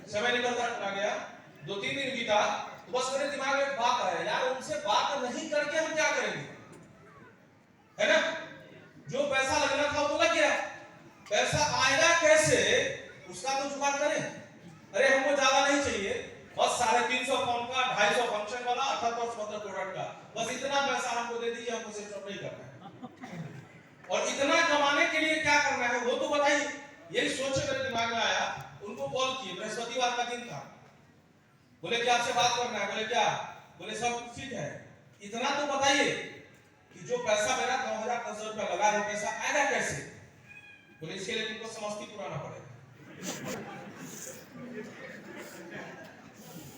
समय निकलता चला गया, 2-3 दिन बीता, तो बस मेरे दिमाग में एक बात आया, यार उनसे बात नहीं करके हम क्या करेंगे, है ना? जो पैसा लगना था वो तो लग गया, पैसा आएगा कैसे उसका तो जुगाड़ करें। अरे हमको ज्यादा नहीं चाहिए, बस 350 पाउंड का, 250 फंक्शन वाला, 78 प्रोडक्ट का, बस इतना पैसा हमको दे दीजिए, हमको सिर्फ नहीं करना है। और इतना कमाने के लिए क्या करना है वो तो बताइए। यही सोच मेरे दिमाग में आया, उनको कॉल किए, बृहस्पतिवार का दिन था। बोले कि आपसे बात करना है। बोले क्या? बोले सब ठीक है, इतना तो बताइए कि जो पैसा मेरा 9,010 रुपया लगा है पैसा आएगा कैसे। बोले इसके लिए तुमको समस्तीपुर आना पड़ेगा।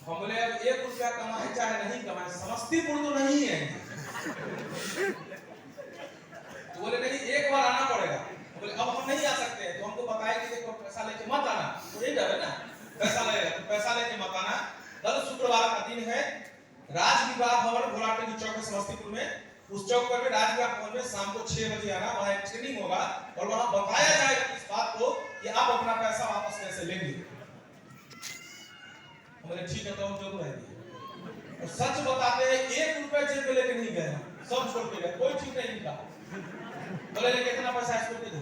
हम बोले अब 1 रुपया कमाए चाहे नहीं कमाए, समस्तीपुर तो नहीं है। तो बोले नहीं, एक बार आना पड़ेगा। बोले अब हम नहीं आ सकते हैं, तो हमको बताया कि देखो पैसा लेके मत आना। तो यही डर है ना, पैसा लगेगा तो पैसा लेके मत आना। कल शुक्रवार का दिन है, राज विवाह भवन घोड़ाटोली चौक है समस्तीपुर में, उस चौक पर राज विवाह भवन में शाम को 6 बजे आना। वहां एक ट्रेनिंग होगा और वहां बताया जाएगा इस बात को कि आप अपना पैसा वापस कैसे लेंगे। हमने ठीक है तो हम जरूर आएंगे। और सच बताते हैं 1 रुपया जेब में लेके नहीं गए, सब छोड़ के गए, कोई ठीक नहीं इनका। बोले लेके कितना पैसा इसको दे दो।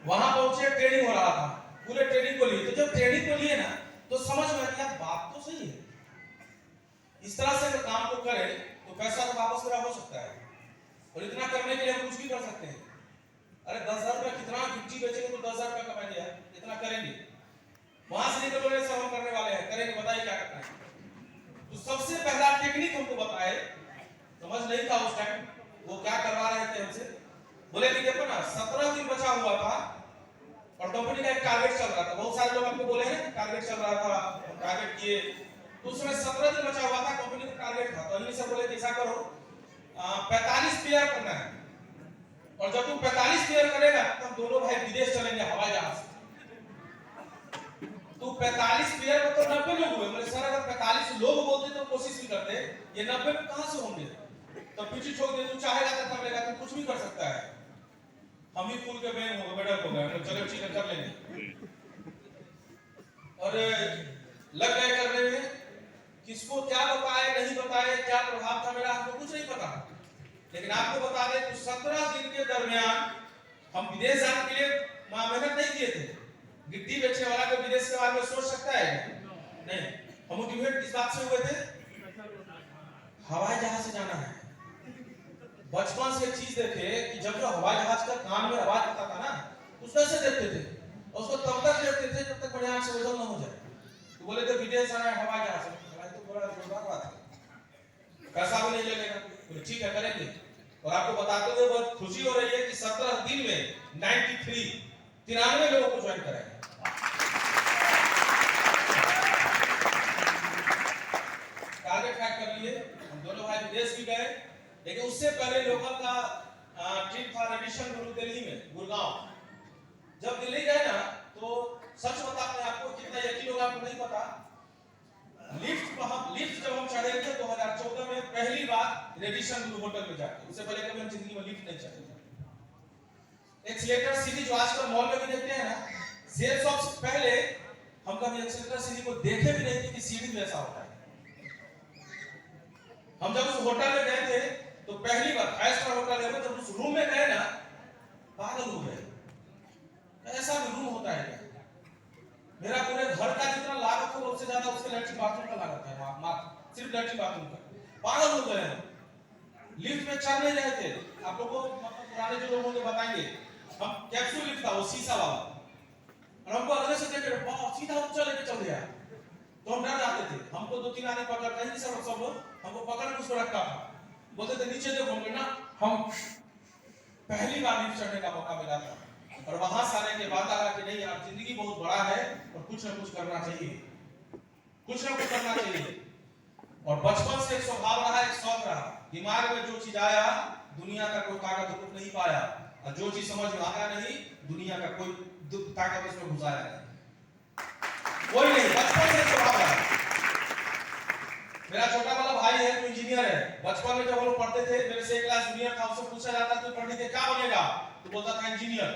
वहां पहुंचे, ट्रेनिंग हो रहा था, पूरे ट्रेनिंग को लिए। तो जब ट्रेनिंग को लिए ना तो समझ में आया बात तो सही है, इस तरह से अगर काम को करें तो पैसा तो वापस मेरा हो सकता है। और इतना करने के लिए हम कुछ भी कर सकते हैं। अरे 10,000 रुपया कितना गिट्टी बेचेंगे तो 10,000 रुपया कमाएंगे यार, इतना करेंगे। वहां से निकल बोले सब हम करने वाले हैं, करेंगे, बताइए क्या करना है। तो सबसे पहला टेक्निक हमको बताए, समझ नहीं था उस टाइम वो क्या करवा रहे थे हमसे। बोले कि देखो ना 17 दिन बचा हुआ था और कंपनी का एक टारगेट चल रहा था। बहुत सारे लोग आपको बोले हैं टारगेट चल रहा था, टारगेट किए। तो उसमें 17 दिन बचा हुआ था, कंपनी का टारगेट था। तो अनिल सर बोले ऐसा करो 45 क्लियर करना है, और जब तुम 45 क्लियर करेगा तब दोनों भाई विदेश चलेंगे हवाई जहाज से। तो 45 क्लियर में तो 90 लोग हुए। बोले सर अगर 45 लोग बोलते तो कोशिश भी करते, ये 90 में कहां से होंगे। तो पीछे छोड़ दे, तू चाहेगा तो कर लेगा, तू कुछ भी कर सकता है। हम ही फूल के बेन हो गए, मेडल हो गए, चलो ठीक है कर लेंगे। और लग गए करने में, किसको क्या बताए नहीं बताए, क्या प्रभाव था मेरा हमको कुछ नहीं पता। लेकिन आपको बता दें तो 17 दिन के दरमियान हम विदेश जाने के लिए मेहनत नहीं किए थे। गिट्टी बेचने वाला को विदेश के बारे में सोच सकता है नहीं। हम मोटिवेट इस बात से हुए थे, हवाई जहाज से जाना है। बचपन से एक चीज देखे कि जब जो हवाई जहाज का कान में आवाज आता था ना, उस कैसे देखते थे, और उसको तब तक देखते थे जब तक बढ़िया से वजन न हो जाए। तो बोले थे विदेश जाना है हवाई जहाज से, तो बड़ा जोरदार बात है, पैसा भी नहीं लगेगा। तो ठीक है करेंगे। और आपको बताते हुए बहुत खुशी हो रही है कि 17 दिन में 93 लोगों को ज्वाइन कराया। टारगेट हैक कर लिए, हम दोनों भाई विदेश भी गए। लेकिन उससे पहले लोकल का ट्रिप था रेडिशन गुरु दिल्ली में, गुड़गांव। जब दिल्ली गए ना तो सच बताते हैं आपको, कितना यकीन होगा आपको नहीं पता, लिफ्ट जब हम चढ़े थे 2014 में पहली बार रेडिशन गुरु होटल में जाके, उससे पहले कभी हम जिंदगी में लिफ्ट नहीं चढ़े थे। एक्सीलेटर सीढ़ी जो आजकल मॉल में भी देखते हैं ना, सेल शॉप से पहले हम कभी एक्सीलेटर सीढ़ी को देखे भी नहीं थे कि सीढ़ी में ऐसा होता है। हम जब उस होटल में गए थे तो पहली बार 5 स्टार होटल है, जब उस रूम में गए ना पागल हो गए, ऐसा भी रूम होता है क्या। मेरा पूरे घर का जितना लागत हो उससे ज्यादा उसके लैट्रिन बाथरूम का लागत है, सिर्फ लैट्रिन बाथरूम का। पागल हो गए हम। लिफ्ट में चढ़ नहीं रहे थे। आप लोगों को मतलब पुराने जो लोग होंगे बताएंगे, हम कैप्सूल लिफ्ट था वो शीशा वाला, और हमको अंदर से देख के बहुत सीधा ऊंचा लेके चल गया। तो हम डर जाते थे, हमको 2-3 आदमी पकड़ कहीं सब लोग हमको पकड़ के उसको रखा था, बोलते थे नीचे देखो। हम ना हम पहली बार लिफ्ट चढ़ने का मौका मिला था, और वहां से आने के बाद लगा कि नहीं यार जिंदगी बहुत बड़ा है और कुछ ना कुछ करना चाहिए, कुछ ना कुछ करना चाहिए। और बचपन से एक स्वभाव रहा, एक शौक रहा, दिमाग में जो चीज आया दुनिया का कोई ताकत रुक नहीं पाया, और जो चीज समझ में आया नहीं दुनिया का कोई ताकत उसमें घुसाया नहीं, कोई नहीं। बचपन से स्वभाव रहा। मेरा छोटा वाला भाई है जो इंजीनियर है। बचपन में जब हम लोग पढ़ते थे, मेरे से एक क्लास जूनियर था, उससे पूछा जाता तू पढ़ने के क्या बनेगा, तो बोलता था इंजीनियर।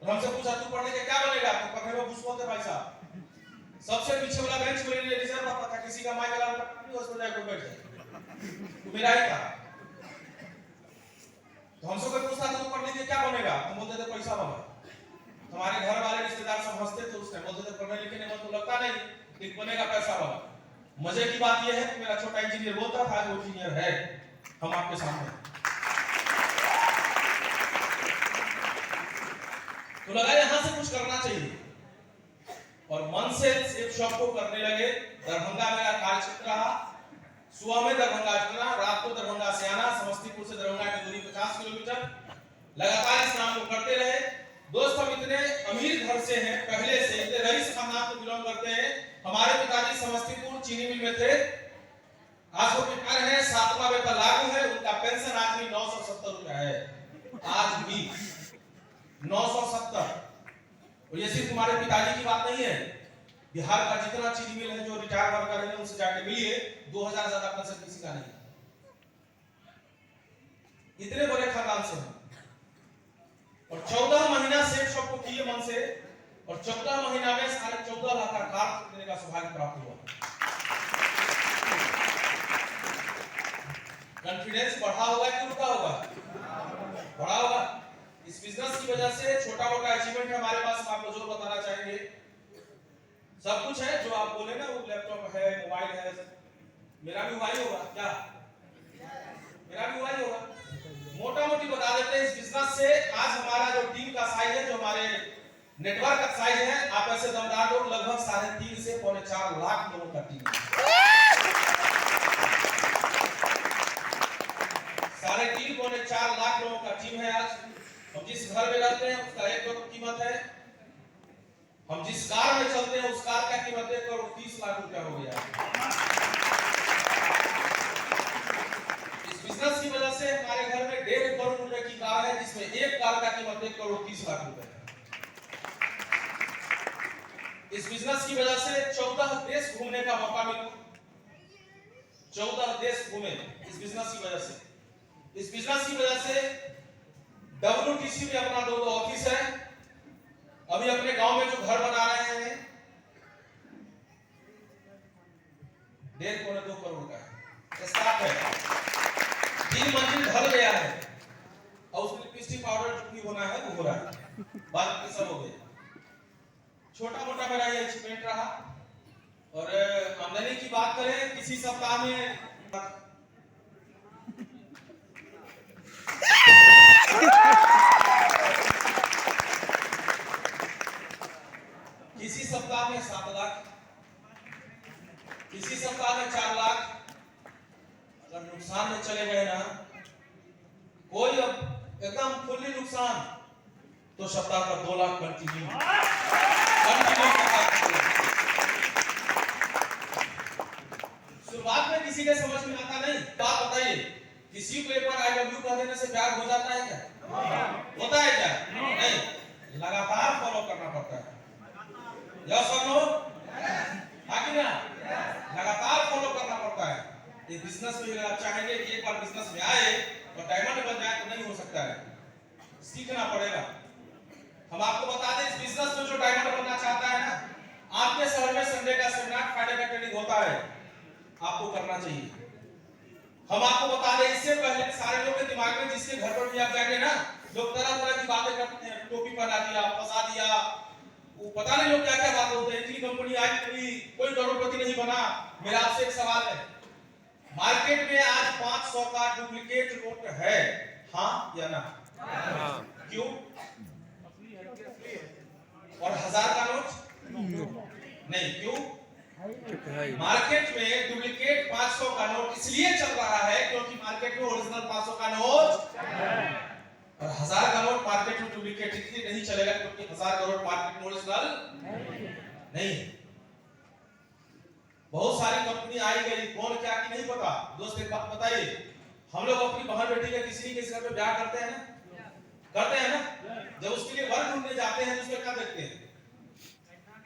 और हमसे पूछा तू पढ़ने के क्या बनेगा, तो पढ़ने में खुश होते भाई साहब। सबसे पीछे वाला बेंच मेरे लिए रिजर्व रखा था, किसी का माइक अलाउ नहीं उसमें जाकर बैठ जाए, तो मेरा ही था। तो हमसे कोई पूछता था तो पढ़ लीजिए क्या बनेगा, हम बोलते थे पैसा बनेगा। हमारे घर वाले रिश्तेदार सब हंसते थे उस टाइम, बोलते थे पढ़ने लिखने में तो लगता नहीं, लेकिन बनेगा पैसा वाला। मजे की बात यह है कि मेरा छोटा इंजीनियर बोलता था, आज वो इंजीनियर है हम आपके सामने। तो लगा यहां से कुछ करना चाहिए और मन से इस शौक को करने लगे। दरभंगा मेरा कार्यक्षेत्र रहा, सुबह में दरभंगा चलना, रात को दरभंगा से आना, समस्तीपुर से दरभंगा की दूरी 50 किलोमीटर, लगातार इस काम को करते रहे। दोस्त हम इतने अमीर घर से हैं, पहले से इतने रईस खानदान को बिलोंग करते हैं। हमारे पिताजी समस्तीपुर चीनी मिल में थे, आज वो रिटायर है, 7वां वेतन लागू है, उनका पेंशन आज भी 970 रुपया है, आज भी 970। और ये सिर्फ हमारे पिताजी की बात नहीं है, बिहार का जितना चीनी मिल है जो रिटायर वर्कर है उनसे जाके मिलिए, 2000 ज्यादा पेंशन किसी का नहीं। इतने बड़े खानदान से हैं और 14 महीना सेफ शॉप को किए मन से, और 14 महीना में 14.5 लाख का कार खरीदने का सौभाग्य प्राप्त हुआ। कॉन्फिडेंस बढ़ा होगा कि रुका होगा? बढ़ा होगा। इस बिजनेस की वजह से छोटा मोटा अचीवमेंट है हमारे पास, हम आपको जरूर बताना चाहेंगे। सब कुछ है जो आप बोले ना, वो लैपटॉप है, मोबाइल है, मेरा भी वही होगा क्या? मेरा भी वही होगा। मोटा मोटी बता देते हैं इस बिजनेस से। आज हमारा जो टीम का साइज है, जो हमारे नेटवर्क का साइज है, आप ऐसे दमदार लोग लगभग 3.5 से 4.5 लाख लोगों का टीम है। 3.5-4 लाख लोगों का टीम है। आज हम जिस घर में रहते हैं उसका 1 करोड़ कीमत है, हम जिस कार में चलते हैं उस कार का कीमत 1.30 लाख रुपया हो गया। इस बिजनेस की वजह से हमारे घर में 1.5 करोड़ रुपए की कार है, जिसमें एक कार का कीमत 1.30 लाख रुपए है। इस बिजनेस की वजह से 14 देश घूमने का मौका मिला, 14 देश घूमे इस बिजनेस की वजह से। इस बिजनेस की वजह से WTC में अपना 2 ऑफिस है, अभी अपने गांव में जो घर बना रहे हैं 1.5-2 करोड़ का है, स्टार्ट है, 3 मंजिल ढल गया है और उसमें लिपस्टिक पाउडर जो भी होना है वो हो रहा है, बाकी सब हो गया। छोटा मोटा मेरा ये अचीवमेंट रहा। और आमदनी की बात करें, किसी सप्ताह में किसी सप्ताह में 7 लाख, किसी सप्ताह में 4 लाख। अगर नुकसान में चले गए ना, कोई एकदम फुल्ली नुकसान, तो सप्ताह का 2 लाख कंटिन्यू। शुरुआत में किसी के समझ में आता नहीं। बात बताइए, किसी को एक बार आई लव यू कह देने से प्यार हो जाता है क्या? होता है क्या? नहीं, लगातार फॉलो करना पड़ता है। यस और नो? आगे ना, लगातार फॉलो करना पड़ता है। ये बिजनेस में आप चाहेंगे कि एक बार बिजनेस में आए और डायमंड बन जाए तो नहीं हो सकता है, सीखना पड़ेगा। हम आपको बता दें, इस बिजनेस में जो डायमंड बनना चाहता है ना, आपके शहर में संडे का सेमिनार, फ्राइडे का ट्रेनिंग होता है, आपको करना चाहिए। हम आपको बता दें, इससे पहले सारे लोग के दिमाग में जिसके घर पर भी आप जाएंगे ना, लोग तरह तरह की बातें करते हैं, टोपी पहना दिया, फंसा दिया, वो पता नहीं लोग क्या क्या बात होते हैं। इतनी कंपनी आई, कोई करोड़पति नहीं बना। मेरा आपसे एक सवाल है, मार्केट में आज 500 का डुप्लीकेट नोट है, हाँ या ना? क्यों? और 1000 का नोट नहीं, क्यों? मार्केट में डुप्लीकेट 500 का नोट इसलिए चल रहा है क्योंकि मार्केट में ओरिजिनल 500 का नोट और 1000 का नोट मार्केट में डुप्लीकेट इसलिए नहीं चलेगा क्योंकि 1000 का नोट मार्केट में ओरिजिनल नहीं। बहुत सारी कंपनी आई गई, कौन क्या की नहीं पता। दोस्त एक बात बताइए, हम लोग अपनी बहन बेटी का किसी के घर पे ब्याह करते हैं ना, करते हैं ना, जब उसके लिए वर ढूंढने जाते हैं तो उसमें क्या देखते हैं?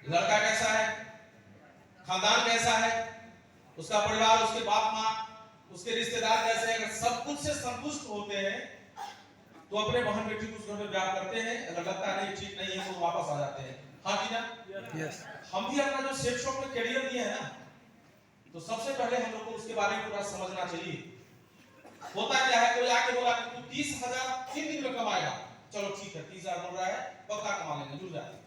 लड़का कैसा है, खानदान कैसा है, उसका परिवार, उसके बाप माँ, उसके रिश्तेदार कैसे हैं। अगर सब कुछ से संतुष्ट होते हैं तो अपने बहन बेटी को उस घर में ब्याह करते हैं, अगर लगता है नहीं ठीक नहीं है तो वापस आ जाते हैं। हाँ कि ना? यस। हम भी अपना जो सेफ शॉप में करियर दिए हैं ना, तो सबसे पहले हम लोग को उसके बारे में पूरा समझना चाहिए। होता क्या है, कोई आके बोला कि तू 30,000 3 दिन में कमाएगा, चलो ठीक है 30,000 बोल रहा है, पक्का कमा लेंगे, जुड़ जाते हैं।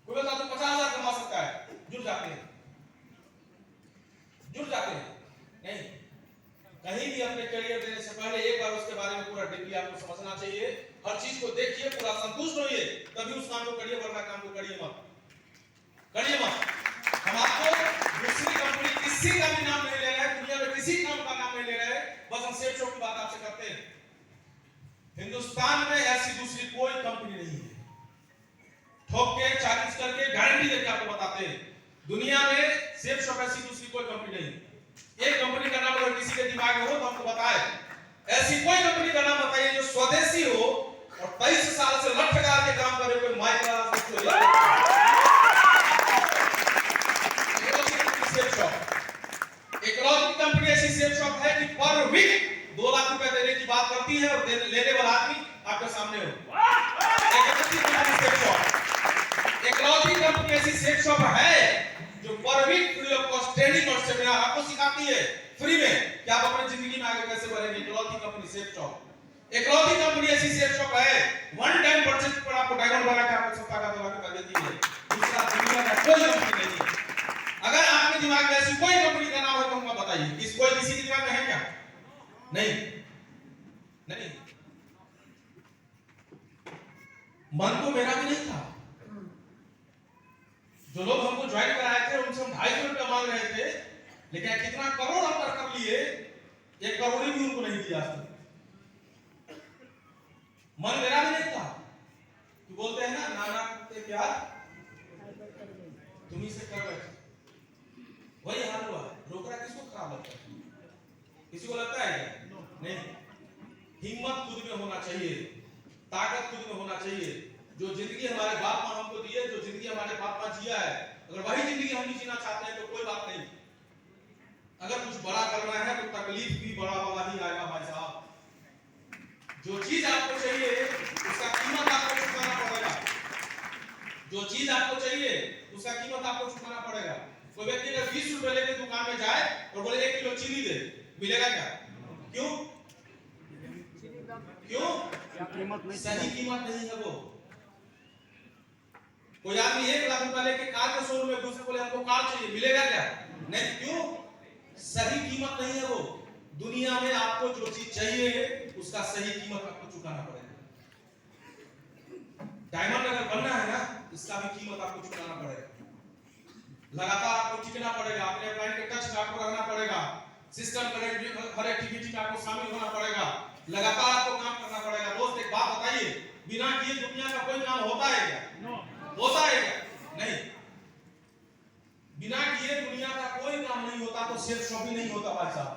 कोई बोलता तू 50,000 कमा सकता है, जुड़ जाते हैं, जुड़ जाते हैं। नहीं, कहीं भी अपने करियर देने से पहले एक बार उसके बारे में पूरा डीपली आपको समझना चाहिए। हर चीज को देखिए, पूरा संतुष्ट होइए, तभी उस काम को करिए, वरना काम को करिए मत, करिए मत। हम आपको दूसरी कंपनी किसी का भी नाम नहीं ले रहे हैं, दुनिया में किसी काम का नाम नहीं ले रहे हैं, बस हम सेफ शॉप की बात आपसे करते हैं। हिंदुस्तान में ऐसी दूसरी कोई कंपनी नहीं है, ठोक के चालीस करके गारंटी देके आपको बताते हैं, दुनिया में सेफ शॉप ऐसी दूसरी कोई कंपनी नहीं। एक कंपनी का नाम अगर किसी के दिमाग में हो तो हमको बताए, ऐसी कोई कंपनी का नाम बताइए जो स्वदेशी हो और 23 साल से लठ लगा के काम करे, कोई माइक्रो इकोलॉजी कंपनी ऐसी सेफ शॉप है कि पर वीक 2 लाख रुपए देने की बात करती है और लेने वाला आदमी आपके सामने हो। इकोलॉजी कंपनी ऐसी सेफ शॉप है जो per week free of cost training और सेमिनार आपको सिखाती है फ्री में कि आप अपनी जिंदगी में आगे कैसे बढ़ेंगे। Ecology company safe shop, ecology company ऐसी सेफ शॉप है, वन टाइम परचेज पर आपको डायमंड बना के आपको 7 लाख रुपए देती है। दूसरा दुनिया में कोई कंपनी नहीं है। अगर आपके दिमाग में ऐसी कोई कंपनी का नाम है तो हमको बताइए, किसी के दिमाग में है क्या? नहीं, नहीं। मन तो मेरा भी नहीं था। जो लोग हमको ज्वाइन कराए थे उनसे हम 250 रुपया मांग रहे थे, लेकिन कितना करोड़ हम कर लिए, 1 करोड़ भी उनको नहीं दिया। मन मेरा भी नहीं था कि बोलते हैं ना, नाना कुत्ते प्यार तुम्ही से कर बैठे, वही हाल हुआ। रोकना किसको खराब लगता है? किसी को लगता है क्या? नहीं। हिम्मत खुद में होना चाहिए, ताकत खुद में होना चाहिए। जो जिंदगी हमारे बाप माँ हमको दिए, जो जिंदगी हमारे बाप माँ जिया है, अगर वही जिंदगी हम भी जीना चाहते हैं तो कोई बात नहीं। अगर कुछ बड़ा करना है तो तकलीफ भी बड़ा वाला ही आएगा भाई साहब। जो चीज आपको चाहिए उसका कीमत आपको चुकाना पड़ेगा, जो चीज आपको चाहिए उसका कीमत आपको चुकाना पड़ेगा। कोई व्यक्ति अगर 20 रुपए लेके दुकान में जाए और बोले 1 किलो चीनी दे, मिलेगा क्या? क्यों? क्यों? कीमत नहीं, सही कीमत नहीं है वो। कोई आदमी 1 लाख रुपए लेके कार के शोरूम में दूसरे बोले हमको कार चाहिए, मिलेगा क्या? नहीं। क्यों? सही कीमत नहीं है वो। दुनिया में आपको जो चीज चाहिए उसका सही कीमत आपको चुकाना पड़ेगा। डायमंड अगर बनना है ना, इसका भी कीमत आपको चुकाना पड़ेगा। लगातार आपको टिकना पड़ेगा, अपने क्लाइंट के टच में आपको रहना पड़ेगा, सिस्टम हर एक्टिविटी में आपको शामिल होना पड़ेगा, लगातार आपको काम करना पड़ेगा। दोस्त एक बात बताइए, बिना किए दुनिया का कोई काम होता है क्या? होता है क्या? नहीं। बिना किए दुनिया का कोई काम नहीं होता, तो सेल्फ शॉप भी नहीं होता भाई साहब,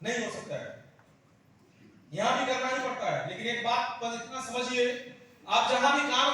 नहीं हो सकता है। यहां भी करना ही पड़ता है, लेकिन एक बात बस इतना समझिए, आप जहां भी काम